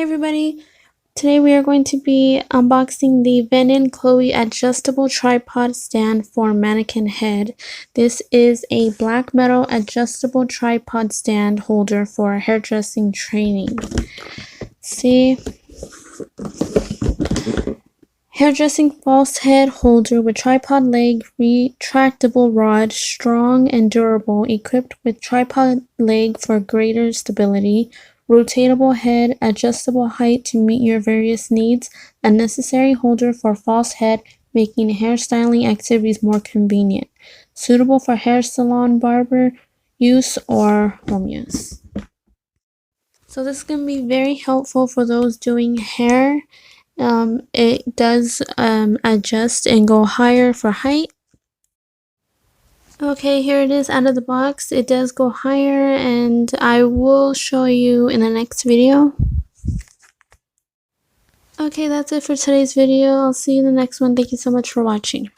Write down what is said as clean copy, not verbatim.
everybody, today we are going to be unboxing the Venyn Chloe adjustable tripod stand for mannequin head. This is a black metal adjustable tripod stand holder for hairdressing training. See, hairdressing false head holder with tripod leg, retractable rod, strong and durable, equipped with tripod leg for greater stability, rotatable head, adjustable height to meet your various needs, a necessary holder for false head, making hairstyling activities more convenient, suitable for hair salon, barber use, or home use. So this is going to be very helpful for those doing hair. It does adjust and go higher for height. Okay, here it is out of the box. It does go higher, and I will show you in the next video. Okay, that's it for today's video. I'll see you in the next one. Thank you so much for watching.